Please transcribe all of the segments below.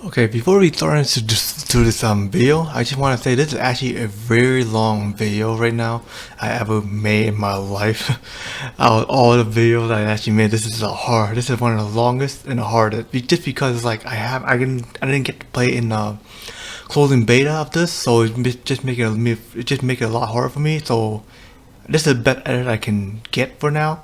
Okay, before we start into this video, I just want to say this is actually a very long video right now I ever made in my life. Out of all the videos I actually made, this is one of the longest and the hardest. Just because like I didn't get to play in the closing beta of this, so it just make it a lot harder for me. So this is the best edit I can get for now.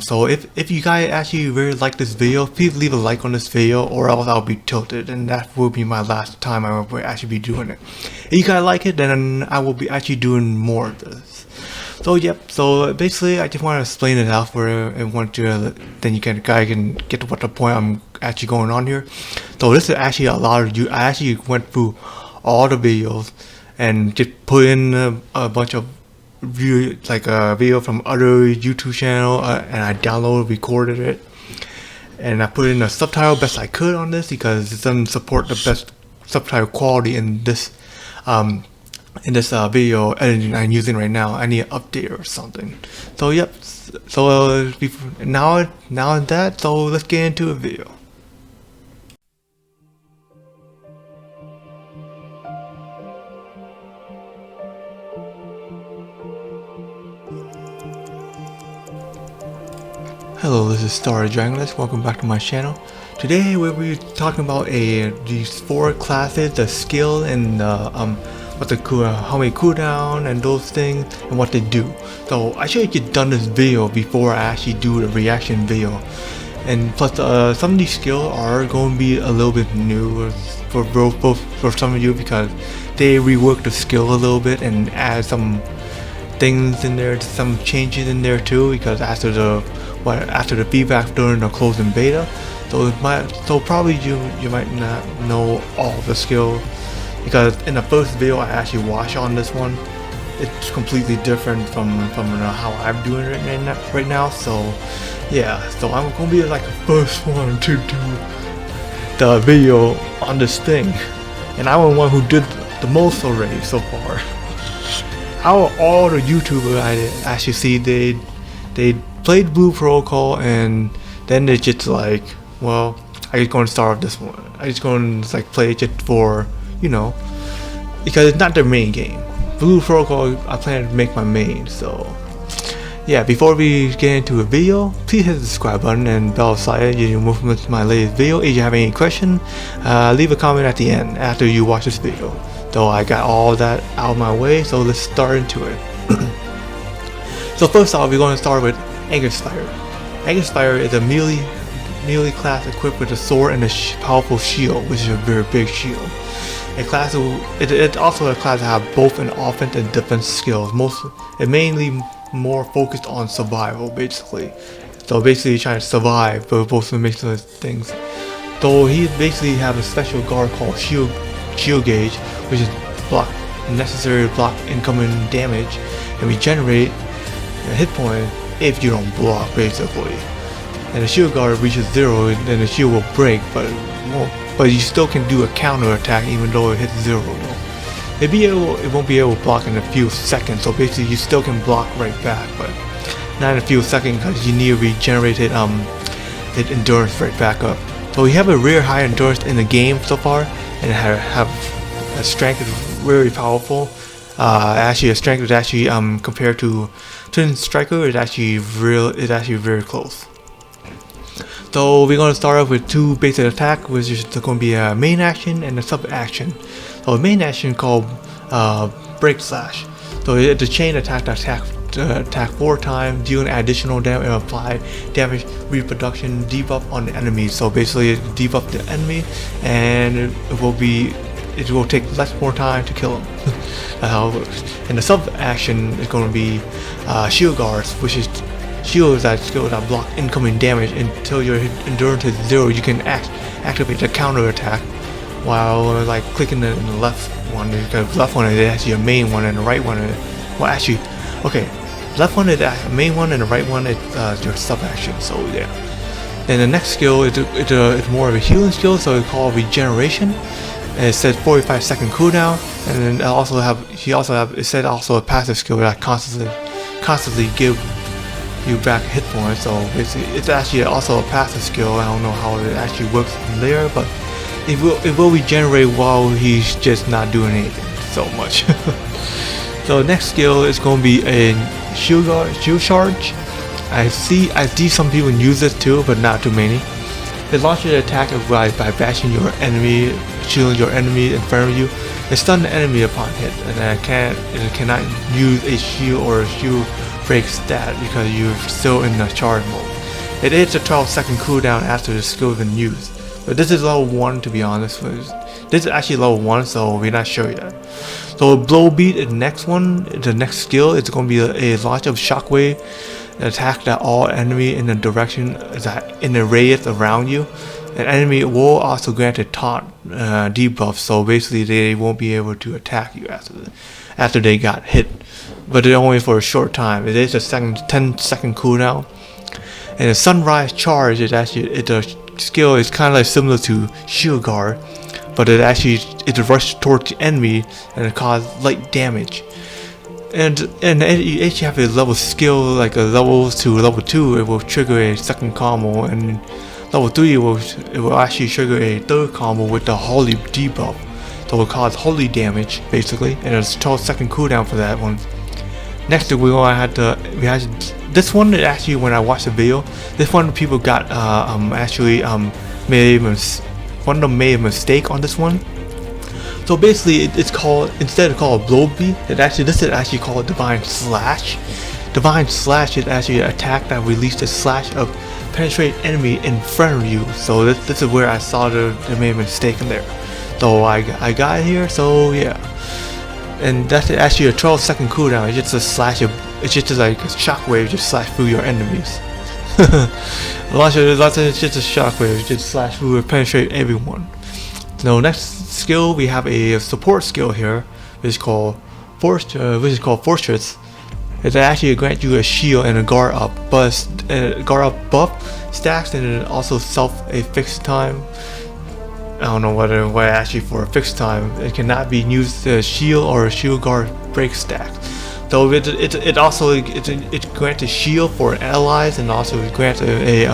So if you guys actually really like this video, please leave a like on this video, or else I'll be tilted, and that will be my last time I will actually be doing it. If you guys like it, then I will be actually doing more of this. So yep. So basically, I just want to explain it out for everyone to then you guys can get to what the point I'm actually going on here. So this is actually a lot of you. I actually went through all the videos and just put in a bunch of a video from other YouTube channel, and I downloaded, recorded it, and I put in a subtitle best I could on this because it doesn't support the best subtitle quality in this video editing I'm using right now. I need an update or something. So yep. So now that, so let's get into a video. Hello, this is Star Dragonless. Welcome back to my channel. Today we'll be talking about these 4 classes, the skill, and how many cooldown and those things, and what they do. So I should have done this video before I actually do the reaction video. And plus, some of these skills are going to be a little bit new for both for some of you, because they rework the skill a little bit and add some things in there, some changes in there too, because after the feedback during the closing beta, so probably you might not know all the skill, because in the first video I actually watched on this one, it's completely different from how I'm doing it right now. So yeah, so I'm gonna be like the first one to do the video on this thing, and I'm the one who did the most already so far. Out of all the YouTubers I actually see, they played Blue Protocol, and then they just like, well, I just gonna start with this one. I just gonna like play it just for, you know, because it's not their main game. Blue Protocol, I plan to make my main. So yeah, before we get into a video, please hit the subscribe button and bell beside you move with my latest video. If you have any question, leave a comment at the end after you watch this video. So I got all that out of my way, so let's start into it. So first off, we're going to start with Aegis Fire. Aegis Fire is a melee class equipped with a sword and a powerful shield, which is a very big shield. It's also a class that has both an offense and defense skills. It mainly more focused on survival, basically. So basically trying to survive both of those things. So he basically have a special guard called shield gauge, which is necessary to block incoming damage and regenerate a hit point if you don't block, basically. And the shield guard reaches 0, then the shield will break, but you still can do a counter attack even though it hits 0. It won't be able to block in a few seconds, so basically you still can block right back, but not in a few seconds because you need to regenerate it endurance right back up. So we have a rare high endurance in the game so far, and have a strength is very powerful. Actually, a strength is actually compared to Twin Striker, is actually very close. So we're gonna start off with 2 basic attack, which is going to be a main action and a sub action. So a main action called Break Slash. So it's a chain attack that attack 4 times, dealing additional damage and apply damage reproduction debuff on the enemy. So basically it debuff the enemy, and it will take more time to kill him. That's how it works. And the sub action is going to be shield guards, which is shields that block incoming damage until your endurance is 0. You can activate the counter attack while like clicking the left one, because the left one is actually your main one, and the right one is, well, actually, okay, left one is the main one and the right one is your sub action. So yeah. Then the next skill it's more of a healing skill, so it's called regeneration. And it says 45-second cooldown, and then it said also a passive skill that constantly give you back hit points. So basically it's actually also a passive skill. I don't know how it actually works from there, but it will regenerate while he's just not doing anything so much. So next skill is going to be a shield charge. I see some people use this too, but not too many. It launches an attack by bashing your enemy, shielding your enemy in front of you, and stun the enemy upon hit. And it cannot use a shield or a shield break stat because you're still in the charge mode. It is a 12-second cooldown after the skill has been used. But this is level 1, to be honest. This is actually level 1, so we're not sure yet. So blow beat is the next one. The next skill is going to be a launch of shockwave. Attack that all enemy in the direction that in the radius around you. An enemy will also grant a taunt debuff, so basically they won't be able to attack you after they got hit. But it's only for a short time. It is a 10-second cooldown. And the sunrise charge is actually the skill is kind of like similar to shield guard, but it rushes towards the enemy and it causes light damage. And you actually have a level skill, like a level to level 2, it will trigger a second combo, and level 3 it will actually trigger a third combo with the holy debuff. So it will cause holy damage basically, and it's a 12-second cooldown for that one. Next we're gonna have this one is actually, when I watched the video, this one people got made a mistake on this one. So basically, it's called, instead of called blow beat, this is actually called divine slash. Divine slash is actually an attack that released a slash of penetrate enemy in front of you. So this is where I saw they made a mistake in there. So I got it here. So yeah, and that's actually a 12-second cooldown. It's just a slash of, it's just like a shockwave, just slash through your enemies. It's just a shockwave, just slash through and penetrate everyone. So next skill, we have a support skill here, which is called Fortress. It actually grants you a shield and a guard up buff stacks, and it also a fixed time. I don't know why actually for a fixed time. It cannot be used as shield or a shield guard break stack. So it grants a shield for allies, and also it grants a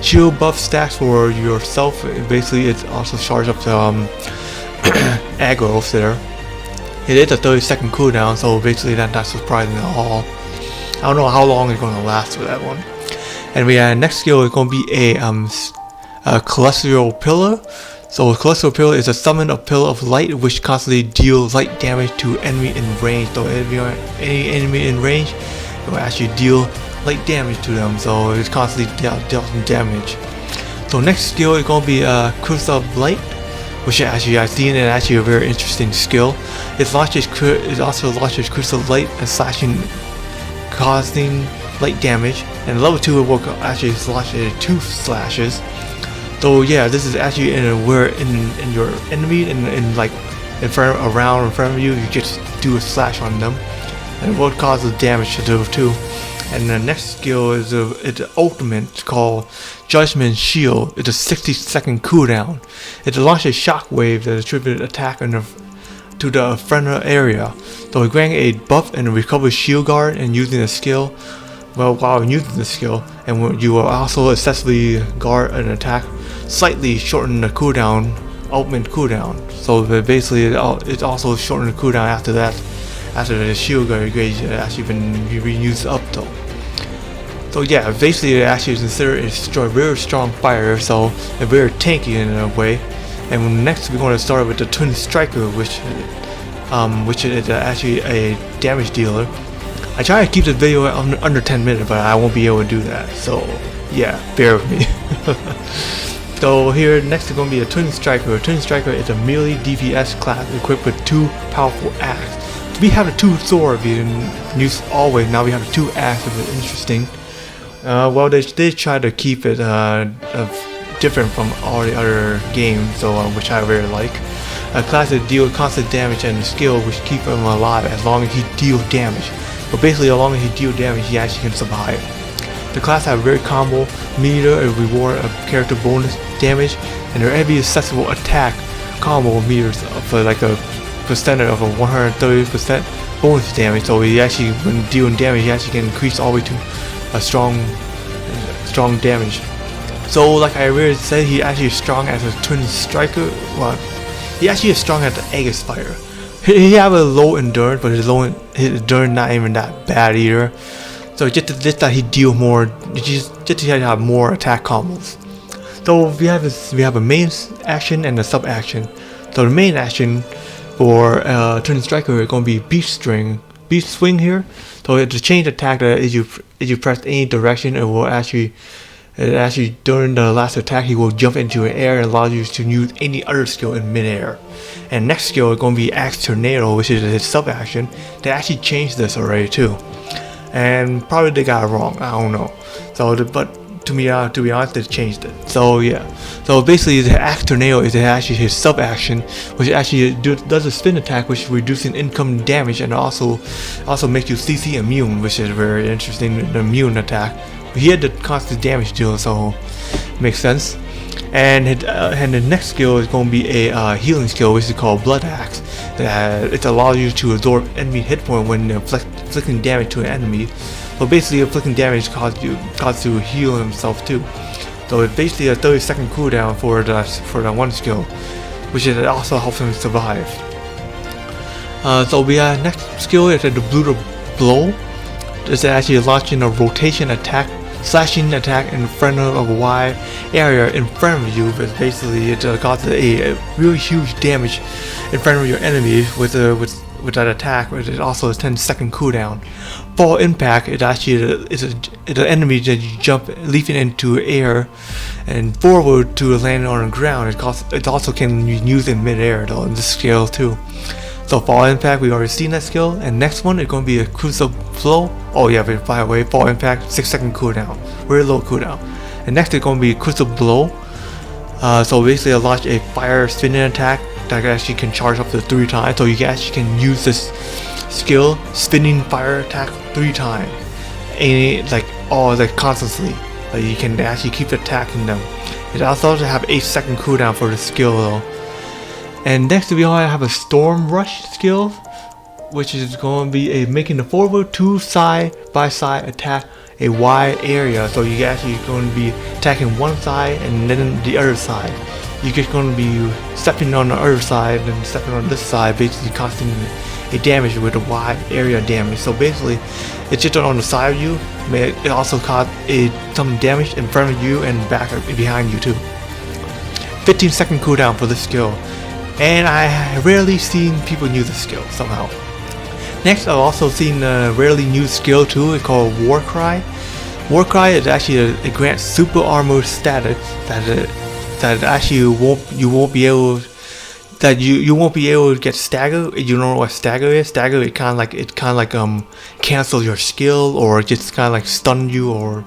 shield buff stacks for yourself. Basically, it also charges up to aggros there. It is a 30-second cooldown, so basically that's not surprising at all. I don't know how long it's going to last for that one. And next skill is going to be a celestial pillar. So a celestial pillar is a summon of pillar of light, which constantly deals light damage to enemy in range. So any enemy in range, it will actually deal light damage to them, so it's constantly dealing damage. So next skill is going to be Crystal of Light, which actually I've seen, and actually a very interesting skill. It also launches Crystal of Light and slashing, causing light damage. And level 2 it will actually launch 2 slashes. So yeah, this is actually where in your enemy in front of you, you just do a slash on them, and it will cause the damage to those too. And the next skill is it's an ultimate called Judgment Shield. It's a 60-second cooldown. It launches a shockwave that attributes attack to the frontal area. So it grants a buff and recovers shield guard and using the skill. Well, while using the skill, and you will also successfully guard an attack, slightly shorten the cooldown, ultimate cooldown. So basically, it also shortened the cooldown after that. After the shield guard gauge actually been used up though. So yeah, basically it actually is considered a very strong fighter, so a very tanky in a way. And next we're going to start with the Twin Striker, which is actually a damage dealer. I try to keep the video under 10 minutes, but I won't be able to do that. So yeah, bear with me. So here next is going to be a Twin Striker. A Twin Striker is a melee DPS class equipped with 2 powerful axes. We have the 2 sword being used always. Now we have the 2 axes, which is interesting. Well, they try to keep it different from all the other games, so which I really like. A class that deals constant damage and a skill which keep him alive as long as he deals damage. But basically, as long as he deals damage, he actually can survive. The class have a very combo meter, a reward of character bonus damage, and their every accessible attack combo meters for like a percentage of a 130% bonus damage. So he actually, when dealing damage, he actually can increase all the way to a strong damage. So like I already said, he actually is strong as a twin striker. Well, he actually is strong at the Aegis fire. He have a low endurance, but his endurance not even that bad either. So just that he deal more, just to have more attack combos. So we have a main action and a sub action. So the main action for twin striker is going to be beast swing here. So to change attack, if you press any direction, it will actually during the last attack he will jump into the air and allow you to use any other skill in midair. And next skill is going to be Axe Tornado, which is his sub action. They actually changed this already too, and probably they got it wrong. I don't know. So to be honest, they changed it. So yeah. So basically, the Axe Tornado is actually his sub action, which actually does a spin attack, which reducing incoming damage and also makes you CC immune, which is very interesting. The immune attack. He had the constant damage deal, so makes sense. And the next skill is going to be a healing skill, which is called Blood Axe. It allows you to absorb enemy hit point when inflicting damage to an enemy. So basically, inflicting damage causes you to heal himself too. So it's basically a 30-second cooldown for the one skill, which also helps him survive. So we have next skill is the Brutal Blow. It's actually launching a rotation attack, slashing attack in front of a wide area in front of you, but basically it causes a really huge damage in front of your enemy with that attack. It also has 10-second cooldown. Fall impact, it actually is an enemy that you jump leaping into air and forward to land on the ground. It also can be used in midair though in this skill too. So fall impact, we already seen that skill, and next one is going to be a crucible flow. Oh yeah, but by the way, fall impact 6-second cooldown, very low cooldown. And next is going to be crucible blow. So basically, I launch a fire spinning attack that actually can charge up to 3 times. So you actually can use this skill, spinning fire attack 3 times, constantly. You can actually keep attacking them. It also have 8-second cooldown for the skill though. And next we all have a Storm Rush skill, which is going to be making the forward 2 side by side attack a wide area. So you're actually going to be attacking one side and then the other side. You're just going to be stepping on the other side and stepping on this side, basically causing a damage with a wide area damage. So basically, it's just on the side of you. It also caused some damage in front of you and back behind you too. 15-second cooldown for this skill. And I rarely seen people use this skill somehow. Next, I've also seen a rarely used skill too. It's called War Cry. War Cry is actually it grants super armor status that actually you won't be able to get stagger. You don't know what stagger is. Stagger it kind of like cancel your skill, or just kind of like stun you, or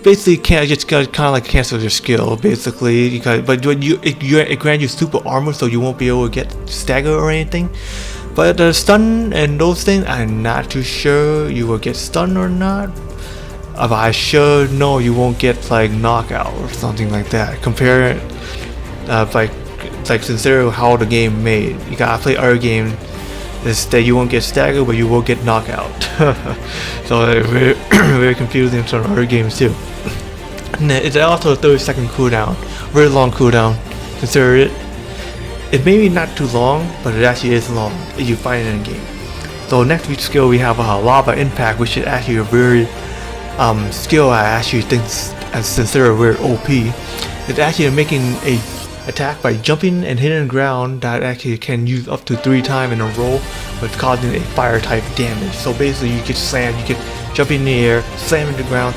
basically kind of like cancel your skill basically. But it grants you super armor, so you won't be able to get stagger or anything. But the stun and those things, I'm not too sure you will get stunned or not. But I sure know you won't get like knockout or something like that. Compare it, like consider how the game made. You gotta play other game that you won't get staggered, but you will get knockout. So very, very confusing from other games too. And it's also a 30-second cooldown, very long cooldown. Consider it. It may be not too long, but it actually is long if you find it in a game. So next week's skill we have a Lava Impact, which is actually a very skill I actually think is considered very OP. It's actually making a attack by jumping and hitting the ground that actually can use up to 3 times in a row, but causing a fire type damage. So basically you get slammed, you get jumping in the air, slamming the ground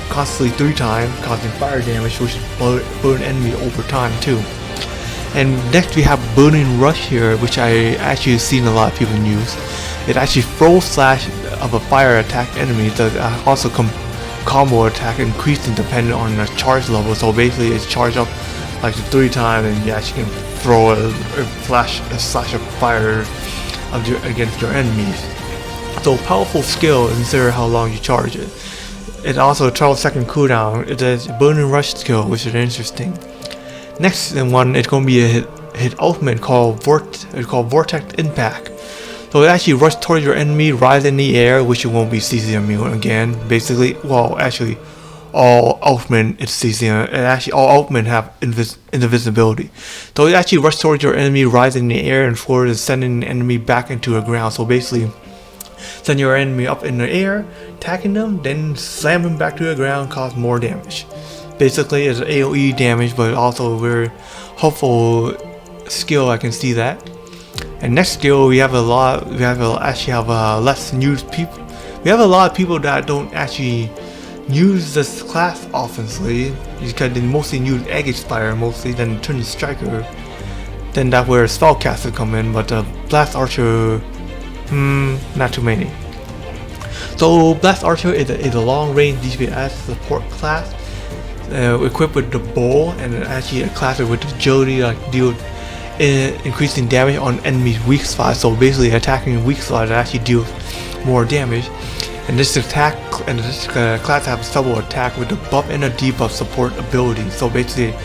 constantly 3 times, causing fire damage, which burn enemy over time too. And next we have Burning Rush here, which I actually seen a lot of people use. It actually throws slash of a fire attack enemy that also combo attack increasing depending on the charge level. So basically it's charged up like 3 times, and you actually can throw a slash of fire against your enemies. So powerful skill, consider how long you charge it. It's also a 12-second cooldown. It's a Burning Rush skill, which is interesting. Next one, it's going to be his ultimate called Vortex Impact. So it actually rushes towards your enemy, rise in the air, which you won't be CC immune again. Basically, well, actually, all Elfmen, and actually all Elfmen have invisibility. So it actually rush towards your enemy, rise in the air and forward, and sending the enemy back into the ground. So basically, send your enemy up in the air, attacking them, then slam them back to the ground, cause more damage. Basically, it's AOE damage, but also a very helpful skill. I can see that. And next skill, we have actually have less used people. We have a lot of people that don't actually use this class offensively, because they mostly use Aegis Fire mostly, then turn to Striker. Then that's where Spellcaster come in, but Blast Archer, not too many. So Blast Archer is a long range DPS support class, equipped with the bow, and actually a class with agility, like deal increasing damage on enemies' weak spots. So basically, attacking weak spots actually deals more damage. And this class has double attack with the buff and a debuff support ability. So basically,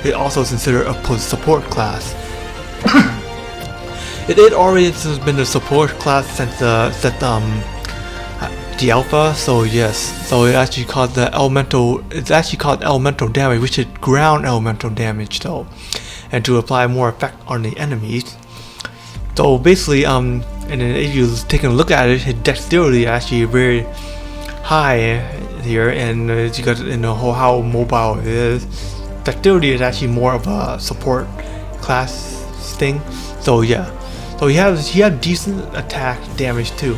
it also is considered a support class. It already has been a support class since the alpha. So yes, so it actually caused it's actually called elemental damage, which is ground elemental damage though, and to apply more effect on the enemies. So basically, and then if you take a look at it, his dexterity actually very high here, and you got how mobile it is. Dexterity is actually more of a support class thing. So yeah, so he have decent attack damage too.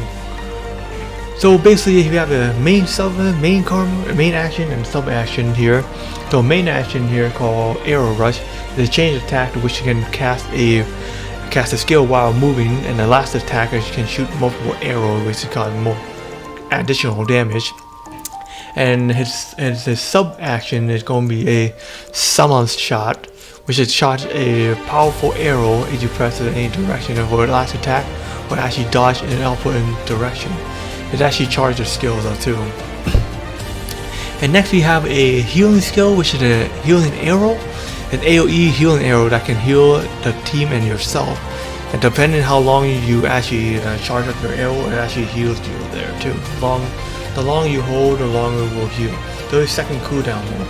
So basically, you have a main action and sub action here. So main action here called Arrow Rush is a change attack to which you can cast a skill while moving, and the last attack is you can shoot multiple arrows, which cause more additional damage. And his sub action is going to be a summon shot, which is charge a powerful arrow if you press it in any direction, and for the last attack will actually dodge and output in direction. It actually charges skills though too. And next we have a healing skill, which is a healing arrow. An AOE healing arrow that can heal the team and yourself, and depending how long you actually charge up your arrow, it actually heals you there too. The longer you hold, the longer it will heal. 30-second cooldown though.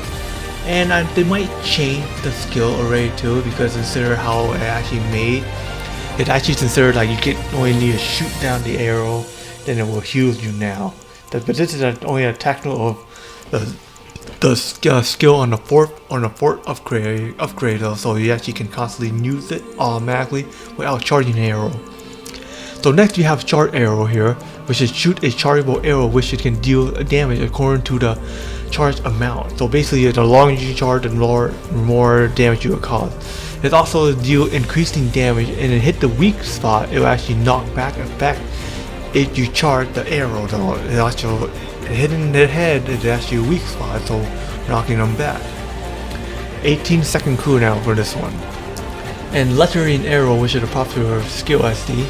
And they might change the skill array too, because consider how it actually made. It actually considered like you only need to shoot down the arrow, then it will heal you now. But this is only a technical of the skill on the fourth upgrade though, so you actually can constantly use it automatically without charging an arrow. So next we have charge arrow here, which is shoot a chargeable arrow which it can deal damage according to the charge amount. So basically, the longer you charge, the more damage you will cause. It also deal increasing damage, and it hit the weak spot, it will actually knock back effect if you charge the arrow though. It actually hitting their head is actually a weak spot, so knocking them back. 18-second cooldown for this one. And lettering arrow, which is a popular skill SD.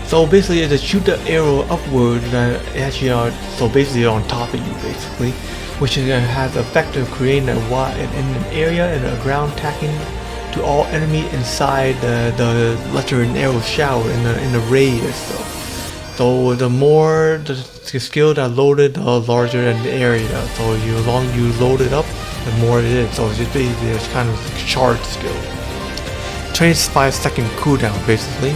So basically, to shoot the arrow upward, actually so basically on top of you basically, which has the effect of creating a wide in an area and a ground attacking to all enemy inside the lettering arrow shower in the radius. So the more the skill that loaded, the larger than the area. So the longer you load it up, the more it is. So it's just basically it's kind of a charge skill. 25-second cooldown basically.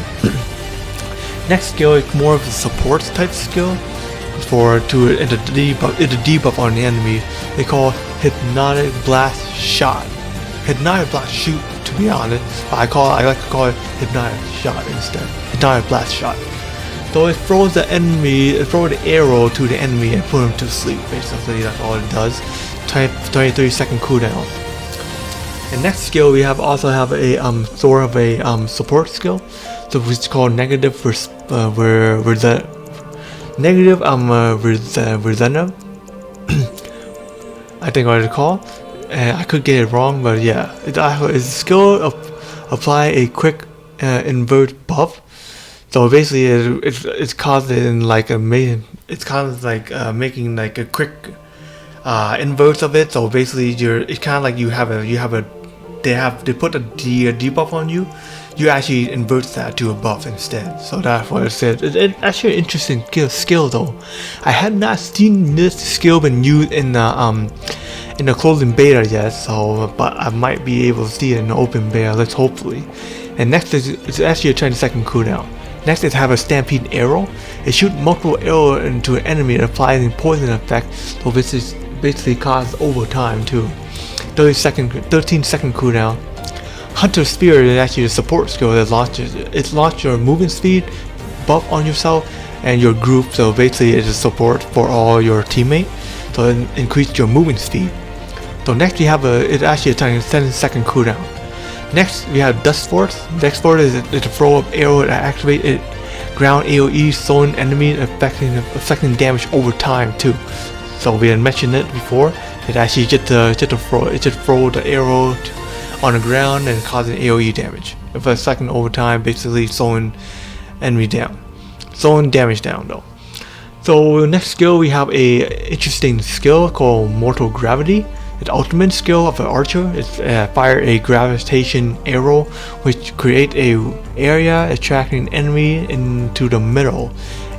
Next skill is more of a support type skill the debuff on the enemy. They call Hypnotic Blast Shot. Hypnotic Blast Shoot, to be honest, but I like to call it Hypnotic Shot instead. Hypnotic Blast Shot. So it throws the arrow to the enemy and put him to sleep. Basically, that's all it does. 23-second cooldown. And next skill we also have a sort of a support skill, so which is called negative resentive. I think what it's called. I could get it wrong, but yeah, it's a skill of apply a quick invert buff. So basically, it's causing like it's kind of like making like a quick inverse of it. So basically, it's kind of like they put a debuff on you. You actually invert that to a buff instead. So that's what it said. It's actually an interesting skill though. I had not seen this skill been used in the in the closing beta yet, so but I might be able to see it in the open beta. Let's hopefully. And next is it's actually a 20-second cooldown. Next is have a stampede arrow. It shoots multiple arrows into an enemy and applies a poison effect, so this is basically cause overtime too. 13-second cooldown. Hunter Spear is actually a support skill that launches your movement speed buff on yourself and your group, so basically it's a support for all your teammates, so it increases your movement speed. So next we have it's actually a 10-second cooldown. Next we have Dust Force. Dust Force is a throw up arrow that activates it ground AoE, stolen enemy affecting damage over time too. So we had mentioned it before. It actually just throw the arrow on the ground and causing AoE damage. For a second over time, basically slowing enemy down. Slowing damage down though. So next skill we have a interesting skill called Mortal Gravity. The ultimate skill of an archer is fire a gravitation arrow which create a area attracting enemy into the middle,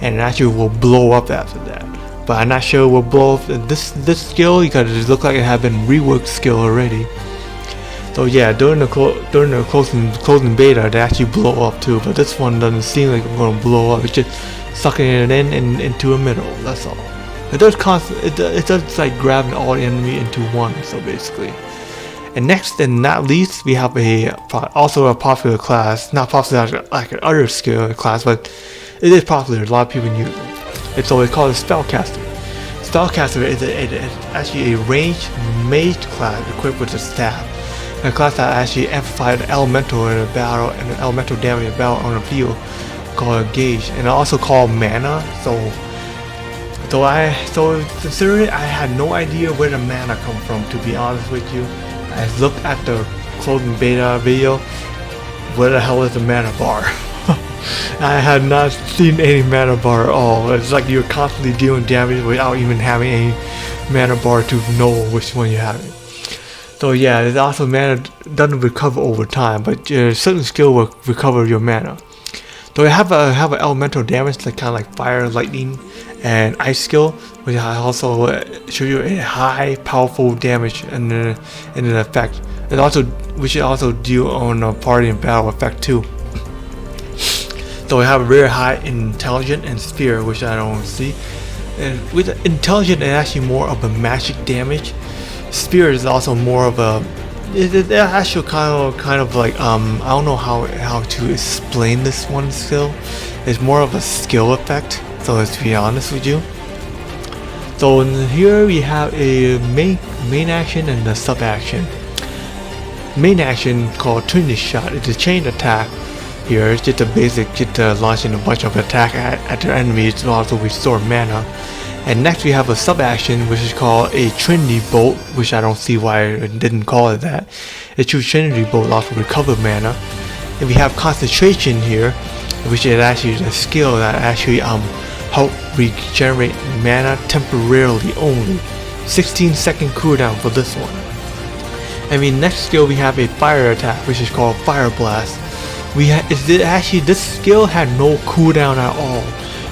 and it actually will blow up after that. But I'm not sure it will blow up this skill because it looks like it has been reworked skill already. So yeah, during the closing beta they actually blow up too, but this one doesn't seem like it's gonna blow up. It's just sucking it in and into a middle. That's all. It does like grabbing all the enemy into one. So basically, and next and not least, we have also a popular class, not popular like an other skill class, but it is popular. A lot of people use it. It's always called a Spellcaster. Spellcaster is actually a ranged mage class equipped with a staff. A class that actually amplifies elemental in a battle and an elemental damage in a battle on the field called Gauge, and also called mana. So considering it, I had no idea where the mana come from, to be honest with you. I looked at the closing beta video. Where the hell is the mana bar? I had not seen any mana bar at all. It's like you're constantly dealing damage without even having any mana bar to know which one you're having. So yeah, there's also mana doesn't recover over time, but certain skill will recover your mana. So I have an elemental damage, like kind of like fire, lightning, and ice skill, which I also show you a high, powerful damage and an effect. It also which also deal on a party and battle effect too. So I have a very high intelligent and spear, which I don't see. And with intelligent, it's actually more of a magic damage. Spear is also more of a it's actually kind of like I don't know how to explain this one skill. It's more of a skill effect, so let's be honest with you. So here we have a main action and a sub action. Main action called Trinity Shot. It's a chain attack. Here it's just a basic, just launching a bunch of attack at the enemy to also restore mana. And next we have a sub action which is called a Trinity Bolt, which I don't see why it didn't call it that. It shoots Trinity Bolt also recover mana. And we have Concentration here, which is actually a skill that actually help regenerate mana temporarily only. 16-second cooldown for this one. And the next skill we have a fire attack which is called Fire Blast. This skill had no cooldown at all,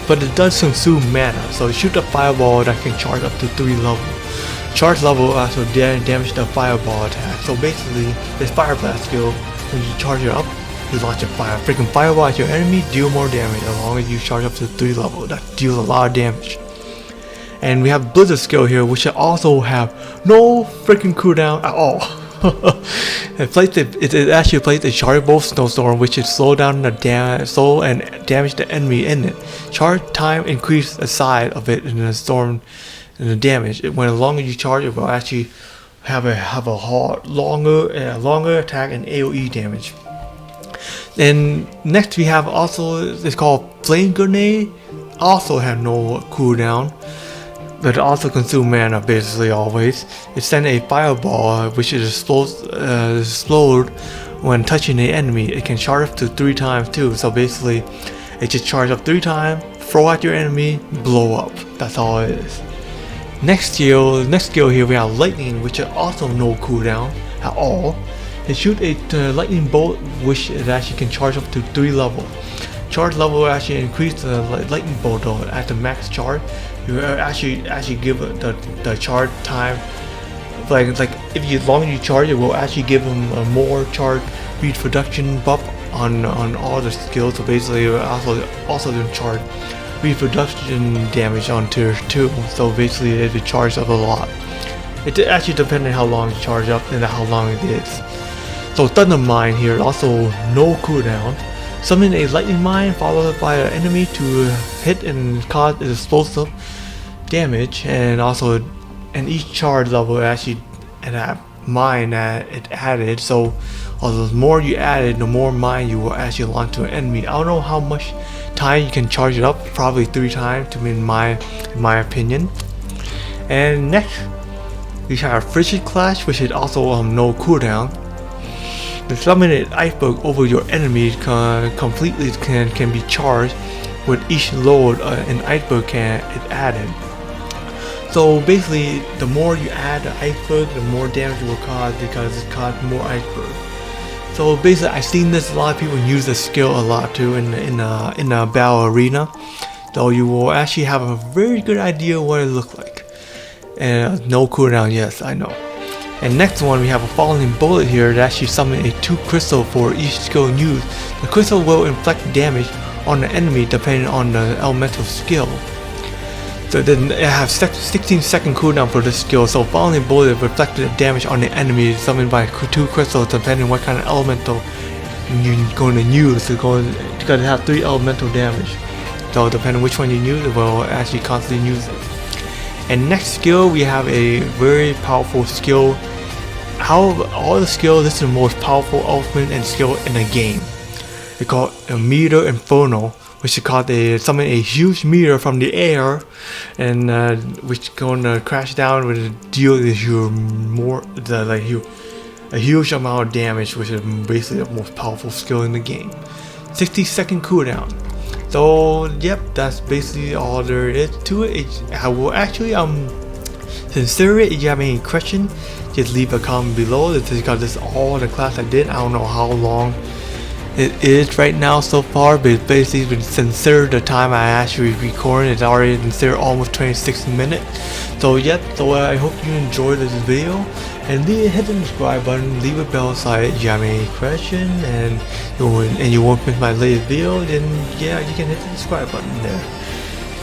but it does consume mana, so shoot a fireball that can charge up to 3 levels. Charge level also damage the fireball attack. So basically, this Fire Blast skill, when you charge it up, you launch a freaking fireball at your enemy, deal more damage as long as you charge up to 3 levels. That deals a lot of damage. And we have Blizzard skill here, which also have no freaking cooldown at all. It actually plays a Charge Bolt Snowstorm, which is slow down the and damage the enemy in it. Charge time increase the size of it in the storm and the damage. When the longer you charge, it will actually have a longer attack and AoE damage. Then next we have also it's called Flame Grenade. Also have no cooldown, but also consume mana basically always. It sends a fireball which is explode when touching the enemy. It can charge up to 3 times too. So basically, it just charge up 3 times, throw at your enemy, blow up. That's all it is. Next skill here we have Lightning, which is also no cooldown at all. It shoot a lightning bolt which it actually can charge up to 3 levels. Charge level will actually increase the lightning bolt though at the max charge. You actually give the charge time like if you as long as you charge, it will actually give him a more charge reproduction buff on all the skills. So basically, it also then charge reproduction damage on tier 2. So basically, it charges up a lot. It actually depends on how long you charge up and how long it is. So Thunder Mine here, also no cooldown. Summon a lightning mine followed by an enemy to hit and cause explosive damage, and also and each charge level actually that mine that it added. So the more you added, the more mine you will actually launch to an enemy. I don't know how much time you can charge it up, probably 3 times to in my opinion. And next we have Frigid Clash, which is also no cooldown. The summoned iceberg over your enemy completely can be charged with each load an iceberg can it added. So basically, the more you add the iceberg, the more damage it will cause because it causes more iceberg. So basically, I've seen this a lot of people use this skill a lot too in a battle arena. So you will actually have a very good idea what it looks like. And no cooldown, yes, I know. And next one, we have a falling bullet here that actually summon a 2 crystal for each skill used. The crystal will inflict damage on the enemy depending on the elemental skill. So then it has 16-second cooldown for this skill. So falling bullet reflected damage on the enemy summoned by 2 crystals depending on what kind of elemental you're going to use. Because it has 3 elemental damage. So depending on which one you use, it will actually constantly use it. And next skill, we have a very powerful skill. Out of all the skills, this is the most powerful ultimate and skill in the game. It's called a Meteor Inferno, which is called summon a huge meteor from the air, and which is going to crash down with deal you a huge amount of damage, which is basically the most powerful skill in the game. 60-second cooldown. So yep, that's basically all there is to it. I will actually consider it. If you have any question, just leave a comment below. This is because this is all the class I did. I don't know how long it is right now so far, but basically consider the time I actually recorded, it's already considered almost 26 minutes. So yep, so I hope you enjoyed this video, and hit the subscribe button, leave a bell so if you have any question and you won't miss my latest video, then yeah, you can hit the subscribe button there.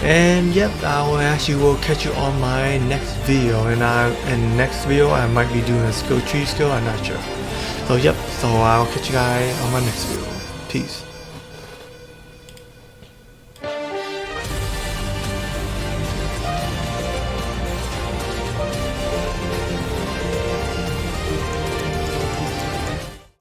And yep, I will actually catch you on my next video, and next video I might be doing a skill tree skill, I'm not sure. So yep, so I'll catch you guys on my next video. Peace.